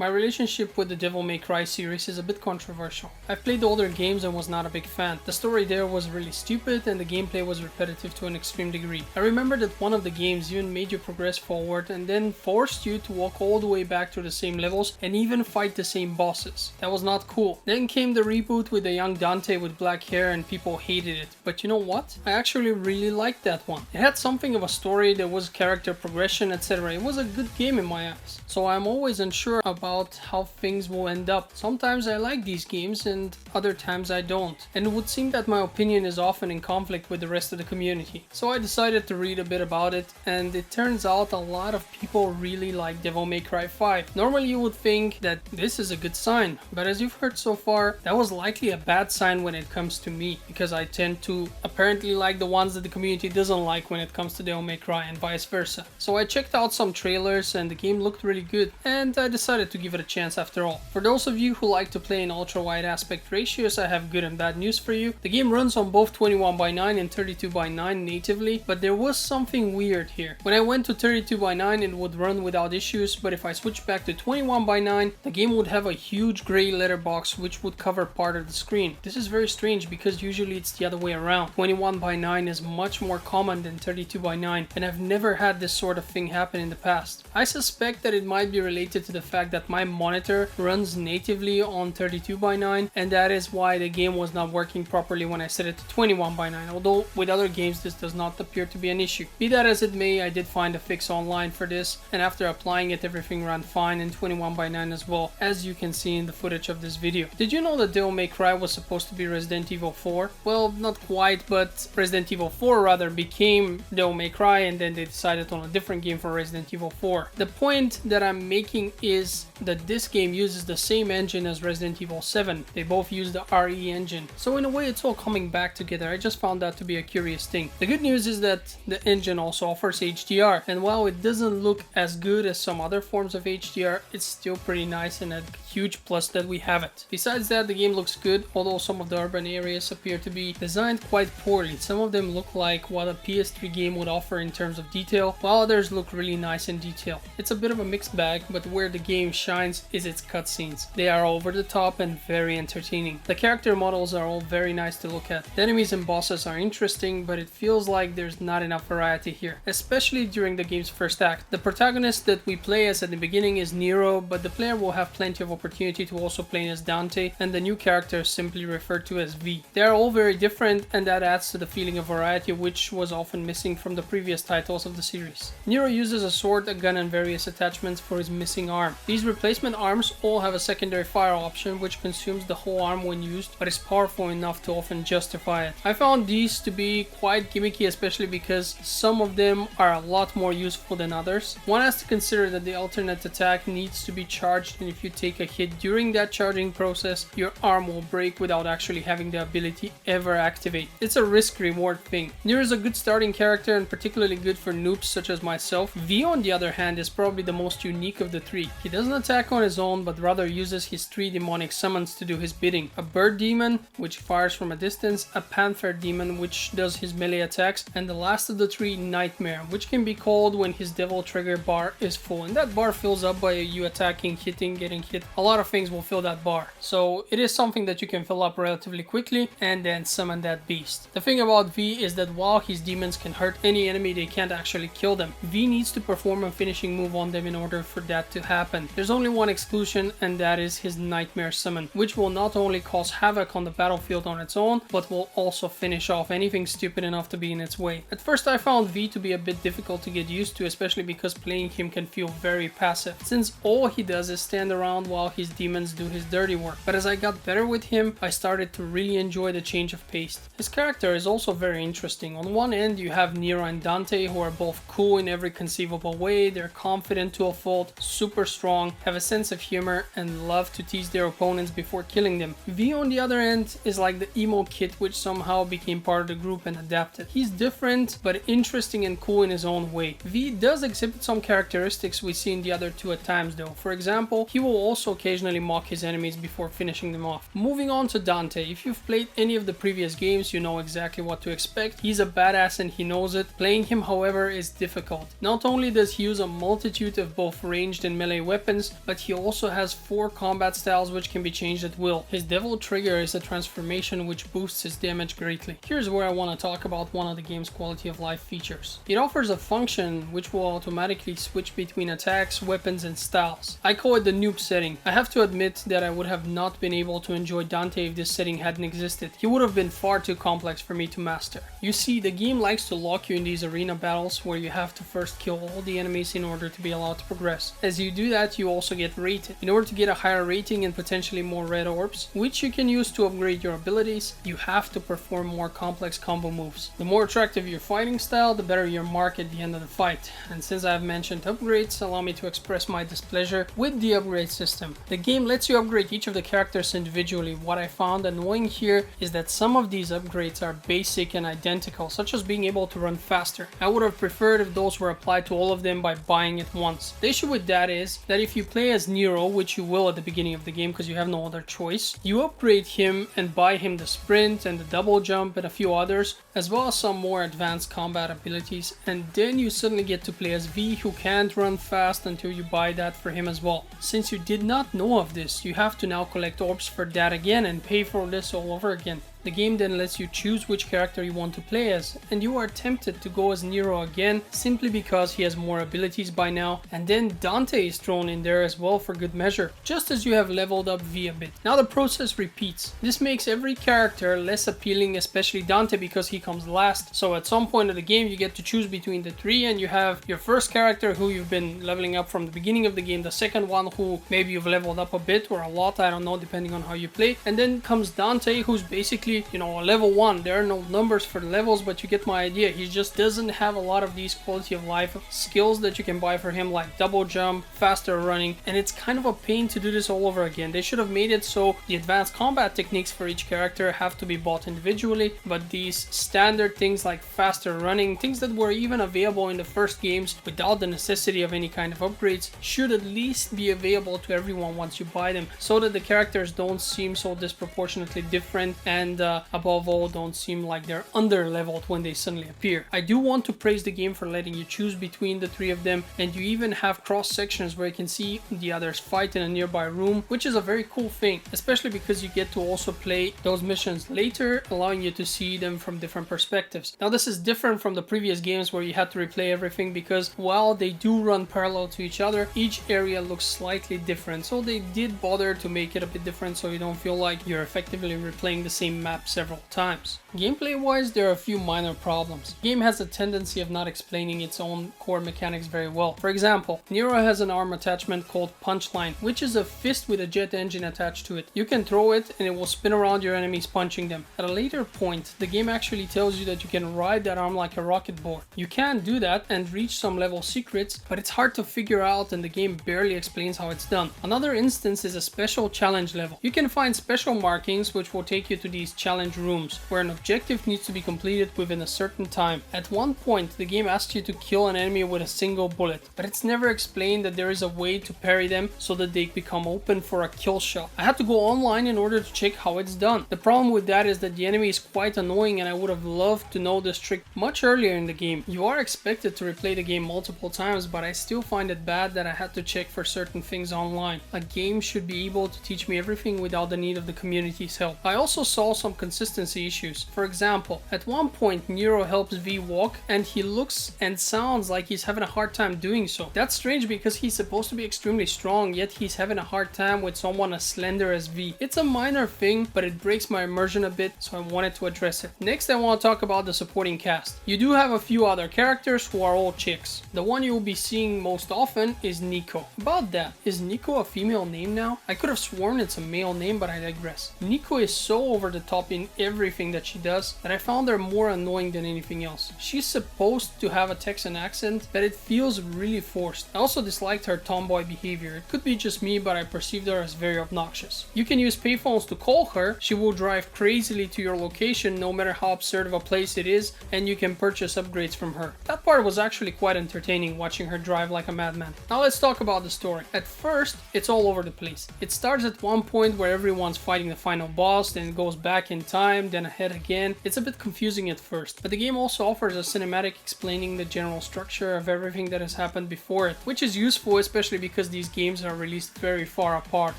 My relationship with the Devil May Cry series is a bit controversial. I've played the older games and was not a big fan. The story there was really stupid and the gameplay was repetitive to an extreme degree. I remember that one of the games even made you progress forward and then forced you to walk all the way back to the same levels and even fight the same bosses. That was not cool. Then came the reboot with the young Dante with black hair and people hated it. But you know what? I actually really liked that one. It had something of a story, there was character progression, etc. It was a good game in my eyes. So I'm always unsure about how things will end up. Sometimes I like these games and other times I don't. And it would seem that my opinion is often in conflict with the rest of the community. So I decided to read a bit about it and it turns out a lot of people really like Devil May Cry 5. Normally you would think that this is a good sign, but as you've heard so far, that was likely a bad sign when it comes to me, because I tend to apparently like the ones that the community doesn't like when it comes to Devil May Cry and vice versa. So I checked out some trailers and the game looked really good and I decided to give it a chance after all. For those of you who like to play in ultra-wide aspect ratios, I have good and bad news for you. The game runs on both 21:9 and 32:9 natively, but there was something weird here. When I went to 32:9 it would run without issues, but if I switched back to 21:9 the game would have a huge gray letterbox which would cover part of the screen. This is very strange because usually it's the other way around. 21:9 is much more common than 32:9 and I've never had this sort of thing happen in the past. I suspect that it might be related to the fact that my monitor runs natively on 32:9 and that is why the game was not working properly when I set it to 21:9, although with other games this does not appear to be an issue. Be that as it may, I did find a fix online for this and after applying it everything ran fine in 21:9 as well, as you can see in the footage of this video. Did you know that Devil May Cry was supposed to be Resident Evil 4? Well, not quite, but Resident Evil 4 rather became Devil May Cry and then they decided on a different game for Resident Evil 4. The point that I'm making is that this game uses the same engine as Resident Evil 7. They both use the RE engine. So in a way it's all coming back together. I just found that to be a curious thing. The good news is that the engine also offers HDR, and while it doesn't look as good as some other forms of HDR, it's still pretty nice and a huge plus that we have it. Besides that, the game looks good, although some of the urban areas appear to be designed quite poorly. Some of them look like what a PS3 game would offer in terms of detail, while others look really nice in detail. It's a bit of a mixed bag, but where the game shines is its cutscenes. They are over the top and very entertaining. The character models are all very nice to look at. The enemies and bosses are interesting, but it feels like there's not enough variety here, especially during the game's first act. The protagonist that we play as at the beginning is Nero, but the player will have plenty of opportunity to also play as Dante, and the new character is simply referred to as V. They are all very different, and that adds to the feeling of variety which was often missing from the previous titles of the series. Nero uses a sword, a gun and various attachments for his missing arm. These replacement arms all have a secondary fire option which consumes the whole arm when used, but is powerful enough to often justify it. I found these to be quite gimmicky, especially because some of them are a lot more useful than others. One has to consider that the alternate attack needs to be charged, and if you take a hit during that charging process, your arm will break without actually having the ability ever activate. It's a risk-reward thing. Nero is a good starting character and particularly good for noobs such as myself. V on the other hand is probably the most unique of the three. He doesn't attack on his own, but rather uses his three demonic summons to do his bidding. A bird demon, which fires from a distance, a panther demon, which does his melee attacks, and the last of the three, Nightmare, which can be called when his devil trigger bar is full, and that bar fills up by you attacking, hitting, getting hit. A lot of things will fill that bar, so it is something that you can fill up relatively quickly and then summon that beast. The thing about V is that while his demons can hurt any enemy, they can't actually kill them. V needs to perform a finishing move on them in order for that to happen. There's only one exclusion, and that is his Nightmare summon, which will not only cause havoc on the battlefield on its own, but will also finish off anything stupid enough to be in its way. At first I found V to be a bit difficult to get used to, especially because playing him can feel very passive, since all he does is stand around while his demons do his dirty work. But as I got better with him, I started to really enjoy the change of pace. His character is also very interesting. On one end you have Nero and Dante, who are both cool in every conceivable way. They're confident to a fault, super strong, have a sense of humor, and love to tease their opponents before killing them. V on the other end is like the emo kid which somehow became part of the group and adapted. He's different but interesting and cool in his own way. V does exhibit some characteristics we see in the other two at times though. For example, he will also occasionally mock his enemies before finishing them off. Moving on to Dante, if you've played any of the previous games you know exactly what to expect. He's a badass and he knows it. Playing him however is difficult. Not only does he use a multitude of both ranged and melee weapons, abilities, but he also has 4 combat styles which can be changed at will. His Devil Trigger is a transformation which boosts his damage greatly. Here's where I want to talk about one of the game's quality of life features. It offers a function which will automatically switch between attacks, weapons, and styles. I call it the noob setting. I have to admit that I would have not been able to enjoy Dante if this setting hadn't existed. He would have been far too complex for me to master. You see, the game likes to lock you in these arena battles where you have to first kill all the enemies in order to be allowed to progress. As you do that, you also get rated. In order to get a higher rating and potentially more red orbs, which you can use to upgrade your abilities, you have to perform more complex combo moves. The more attractive your fighting style, the better your mark at the end of the fight. And since I have mentioned upgrades, allow me to express my displeasure with the upgrade system. The game lets you upgrade each of the characters individually. What I found annoying here is that some of these upgrades are basic and identical, such as being able to run faster. I would have preferred if those were applied to all of them by buying it once. The issue with that is that if you play as Nero, which you will at the beginning of the game because you have no other choice, you upgrade him and buy him the sprint and the double jump and a few others, as well as some more advanced combat abilities, and then you suddenly get to play as V, who can't run fast until you buy that for him as well. Since you did not know of this, you have to now collect orbs for that again and pay for this all over again. The game then lets you choose which character you want to play as, and you are tempted to go as Nero again simply because he has more abilities by now, and then Dante is thrown in there as well for good measure, just as you have leveled up V a bit. Now the process repeats. This makes every character less appealing, especially Dante because he comes last, so at some point of the game you get to choose between the 3, and you have your first character who you've been leveling up from the beginning of the game, the second one who maybe you've leveled up a bit or a lot, I don't know, depending on how you play, and then comes Dante, who's basically, you know, a level 1. There are no numbers for the levels, but you get my idea. He just doesn't have a lot of these quality of life skills that you can buy for him, like double jump, faster running, and it's kind of a pain to do this all over again. They should have made it so the advanced combat techniques for each character have to be bought individually, but these standard things like faster running, things that were even available in the first games without the necessity of any kind of upgrades, should at least be available to everyone once you buy them, so that the characters don't seem so disproportionately different and above all don't seem like they're under leveled when they suddenly appear. I do want to praise the game for letting you choose between the 3 of them, and you even have cross sections where you can see the others fight in a nearby room, which is a very cool thing, especially because you get to also play those missions later, allowing you to see them from different perspectives. Now this is different from the previous games where you had to replay everything, because while they do run parallel to each other, each area looks slightly different, so they did bother to make it a bit different so you don't feel like you're effectively replaying the same map several times. Gameplay wise, there are a few minor problems. The game has a tendency of not explaining its own core mechanics very well. For example, Nero has an arm attachment called Punchline, which is a fist with a jet engine attached to it. You can throw it and it will spin around your enemies punching them. At a later point, the game actually tells you that you can ride that arm like a rocket board. You can do that and reach some level secrets, but it's hard to figure out and the game barely explains how it's done. Another instance is a special challenge level. You can find special markings which will take you to these challenge rooms where an objective needs to be completed within a certain time. At one point, the game asks you to kill an enemy with a single bullet, but it's never explained that there is a way to parry them so that they become open for a kill shot. I had to go online in order to check how it's done. The problem with that is that the enemy is quite annoying, and I would have loved to know this trick much earlier in the game. You are expected to replay the game multiple times, but I still find it bad that I had to check for certain things online. A game should be able to teach me everything without the need of the community's help. I also saw some consistency issues. For example, at one point Nero helps V walk and he looks and sounds like he's having a hard time doing so. That's strange because he's supposed to be extremely strong, yet he's having a hard time with someone as slender as V. It's a minor thing, but it breaks my immersion a bit, so I wanted to address it. Next, I want to talk about the supporting cast. You do have a few other characters who are all chicks. The one you will be seeing most often is Nico. About that, is Nico a female name now? I could have sworn it's a male name, but I digress. Nico is so over the top in everything that she does that I found her more annoying than anything else. She's supposed to have a Texan accent, but it feels really forced. I also disliked her tomboy behavior. It could be just me, but I perceived her as very obnoxious. You can use payphones to call her. She will drive crazily to your location no matter how absurd of a place it is, and you can purchase upgrades from her. That part was actually quite entertaining, watching her drive like a madman. Now let's talk about the story. At first, it's all over the place. It starts at one point where everyone's fighting the final boss, then it goes back back in time, then ahead again. It's a bit confusing at first, but the game also offers a cinematic explaining the general structure of everything that has happened before it, which is useful especially because these games are released very far apart.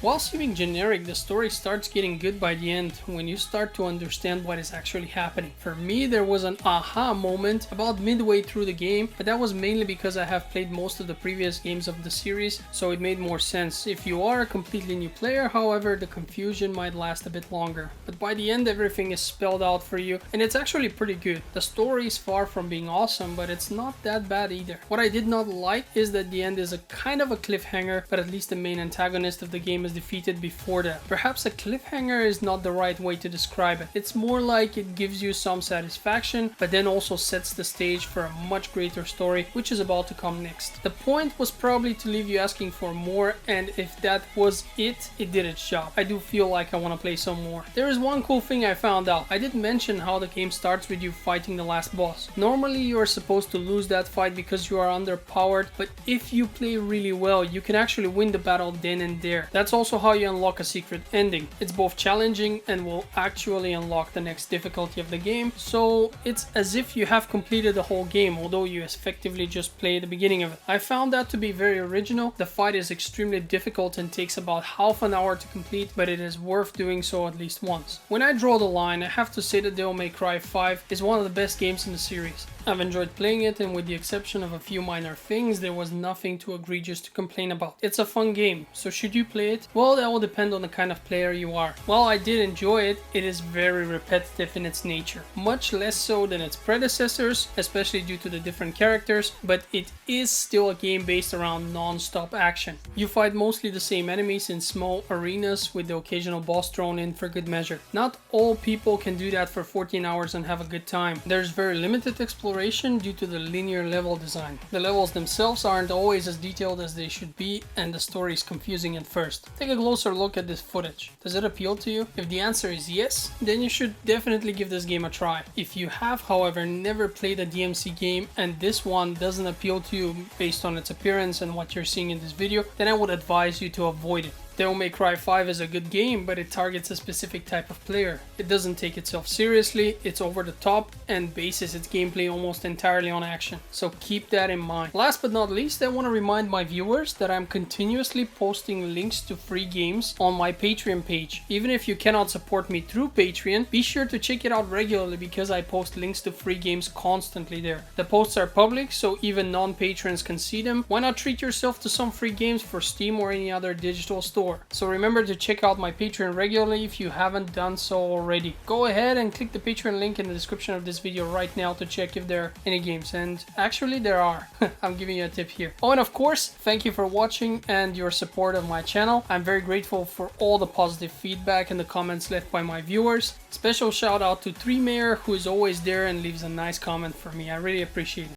While seeming generic, the story starts getting good by the end when you start to understand what is actually happening. For me, there was an aha moment about midway through the game, but that was mainly because I have played most of the previous games of the series, so it made more sense. If you are a completely new player, however, the confusion might last a bit longer, but by the end everything is spelled out for you, and it's actually pretty good. The story is far from being awesome, but it's not that bad either. What I did not like is that the end is a kind of a cliffhanger, but at least the main antagonist of the game is defeated before that. Perhaps a cliffhanger is not the right way to describe it. It's more like it gives you some satisfaction, but then also sets the stage for a much greater story, which is about to come next. The point was probably to leave you asking for more, and if that was it did its job. I do feel like I want to play some more. There is one cool thing I found out. I did mention how the game starts with you fighting the last boss. Normally you are supposed to lose that fight because you are underpowered, but if you play really well, you can actually win the battle then and there. That's also how you unlock a secret ending. It's both challenging and will actually unlock the next difficulty of the game, so it's as if you have completed the whole game, although you effectively just play the beginning of it. I found that to be very original. The fight is extremely difficult and takes about half an hour to complete, but it is worth doing so at least once. When I draw the line, I have to say that Devil May Cry 5 is one of the best games in the series. I've enjoyed playing it, and with the exception of a few minor things, there was nothing too egregious to complain about. It's a fun game, so should you play it? Well, that will depend on the kind of player you are. While I did enjoy it, it is very repetitive in its nature. Much less so than its predecessors, especially due to the different characters, but it is still a game based around non-stop action. You fight mostly the same enemies in small arenas with the occasional boss thrown in for good measure. Not all people can do that for 14 hours and have a good time. There's very limited exploration due to the linear level design. The levels themselves aren't always as detailed as they should be, and the story is confusing at first. Take a closer look at this footage. Does it appeal to you? If the answer is yes, then you should definitely give this game a try. If you have, however, never played a DMC game and this one doesn't appeal to you based on its appearance and what you're seeing in this video, then I would advise you to avoid it. Devil May Cry 5 is a good game, but it targets a specific type of player. It doesn't take itself seriously, it's over the top, and bases its gameplay almost entirely on action. So keep that in mind. Last but not least, I want to remind my viewers that I'm continuously posting links to free games on my Patreon page. Even if you cannot support me through Patreon, be sure to check it out regularly because I post links to free games constantly there. The posts are public, so even non-patrons can see them. Why not treat yourself to some free games for Steam or any other digital store? So remember to check out my Patreon regularly if you haven't done so already. Go ahead and click the Patreon link in the description of this video right now to check if there are any games, and actually there are. I'm giving you a tip here. Oh, and of course, thank you for watching and your support of my channel. I'm very grateful for all the positive feedback and the comments left by my viewers. Special shout out to 3Mayor, who is always there and leaves a nice comment for me. I really appreciate it.